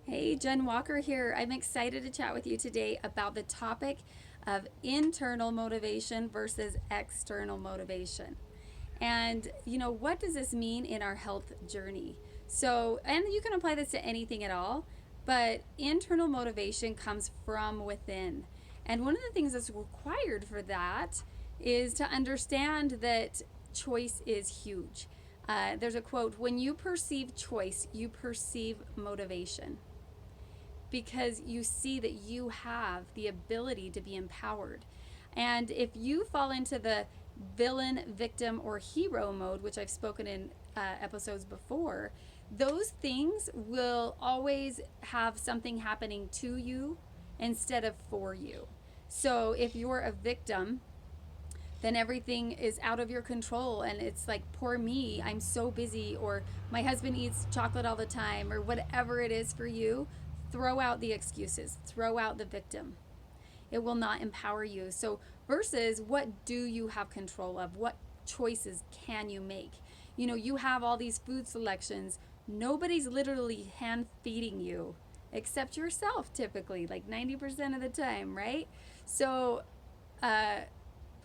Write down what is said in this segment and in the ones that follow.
Hey, Jen Walker here. I'm excited to chat with you today about the topic of internal motivation versus external motivation. And, what does this mean in our health journey? So, and you can apply this to anything at all, but internal motivation comes from within. And one of the things that's required for that is to understand that choice is huge. There's a quote: when you perceive choice, you perceive motivation because you see that you have the ability to be empowered. And if you fall into the villain, victim, or hero mode, which I've spoken in episodes before, those things will always have something happening to you instead of for you. So if you're a victim, then everything is out of your control and it's like, poor me, I'm so busy, or my husband eats chocolate all the time, or whatever it is for you. Throw out the excuses, throw out the victim. It will not empower you. So versus, what do you have control of? What choices can you make? You have all these food selections. Nobody's literally hand feeding you except yourself, typically, like 90% of the time, right? So uh,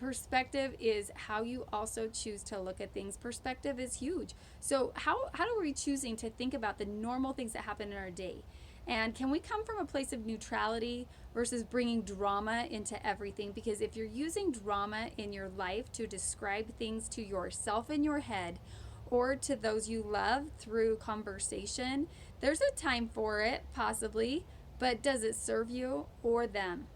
perspective is how you also choose to look at things. Perspective is huge. So how are we choosing to think about the normal things that happen in our day? And can we come from a place of neutrality versus bringing drama into everything? Because if you're using drama in your life to describe things to yourself in your head or to those you love through conversation, there's a time for it, possibly, but does it serve you or them?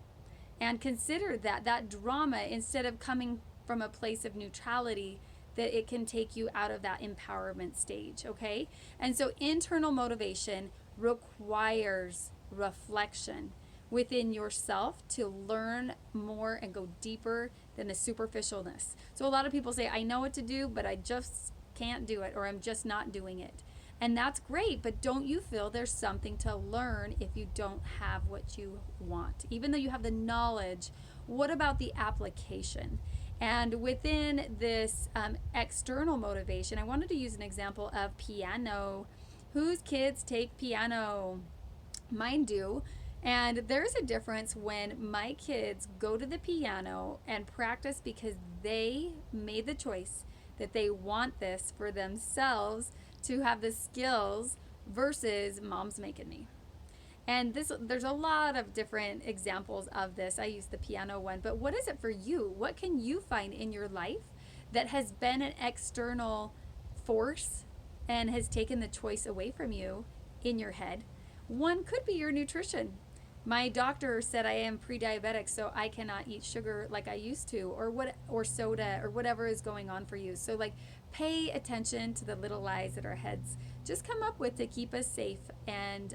And consider that drama, instead of coming from a place of neutrality, that it can take you out of that empowerment stage. Okay, and so internal motivation requires reflection within yourself to learn more and go deeper than the superficialness. So a lot of people say, I know what to do, but I just can't do it, or I'm just not doing it. And that's great, but don't you feel there's something to learn if you don't have what you want? Even though you have the knowledge, what about the application? And within this external motivation, I wanted to use an example of piano. Whose kids take piano? Mine do. And there's a difference when my kids go to the piano and practice because they made the choice that they want this for themselves to have the skills versus mom's making me. And there's a lot of different examples of this. I use the piano one, but what is it for you? What can you find in your life that has been an external force and has taken the choice away from you in your head? One could be your nutrition. My doctor said I am pre-diabetic, so I cannot eat sugar like I used to, or soda, or whatever is going on for you. So, like, pay attention to the little lies that our heads just come up with to keep us safe and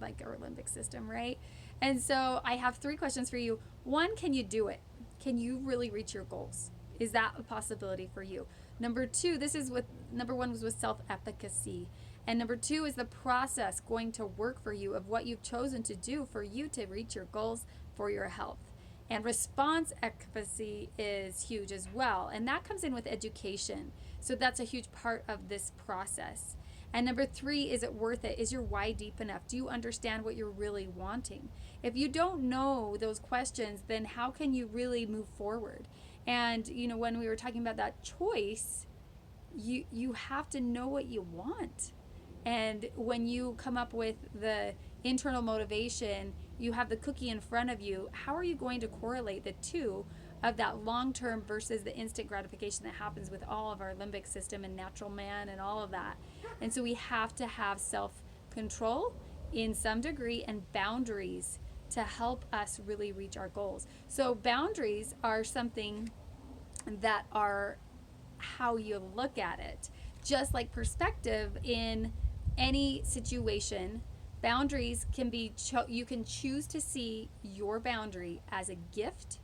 like our limbic system, right? And so I have three questions for you. One, can you do it? Can you really reach your goals? Is that a possibility for you? Number two, this is what number one was with self-efficacy. And number two, is the process going to work for you of what you've chosen to do for you to reach your goals for your health? And response efficacy is huge as well. And that comes in with education. So that's a huge part of this process. And number three, is it worth it? Is your why deep enough? Do you understand what you're really wanting? If you don't know those questions, then how can you really move forward? And, when we were talking about that choice, you have to know what you want. And when you come up with the internal motivation, you have the cookie in front of you. How are you going to correlate the two of that long term versus the instant gratification that happens with all of our limbic system and natural man and all of that? And so we have to have self control in some degree and boundaries to help us really reach our goals. So boundaries are something that are how you look at it. Just like perspective in any situation, boundaries can be, you can choose to see your boundary as a gift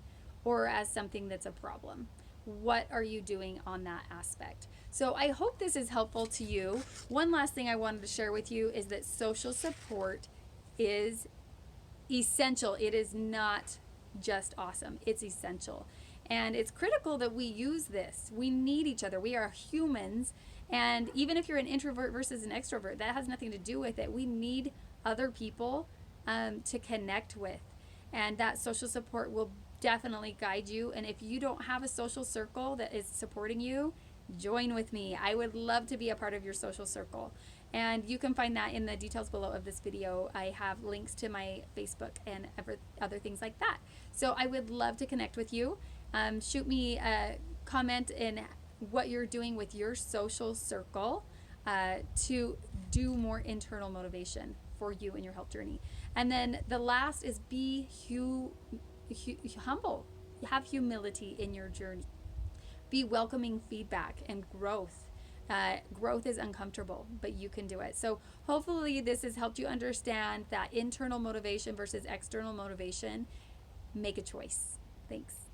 or as something that's a problem. What are you doing on that aspect? So I hope this is helpful to you. One last thing I wanted to share with you is that social support is essential. It is not just awesome, it's essential. And it's critical that we use this. We need each other. We are humans. And even if you're an introvert versus an extrovert, that has nothing to do with it. We need other people to connect with. And that social support will definitely guide you. And if you don't have a social circle that is supporting you, join with me. I would love to be a part of your social circle. And you can find that in the details below of this video. I have links to my Facebook and other things like that. So I would love to connect with you. Shoot me a comment in what you're doing with your social circle to do more internal motivation for you in your health journey. And then the last is be humble. Have humility in your journey. Be welcoming feedback and growth. Growth is uncomfortable, but you can do it. So hopefully this has helped you understand that internal motivation versus external motivation. Make a choice. Thanks.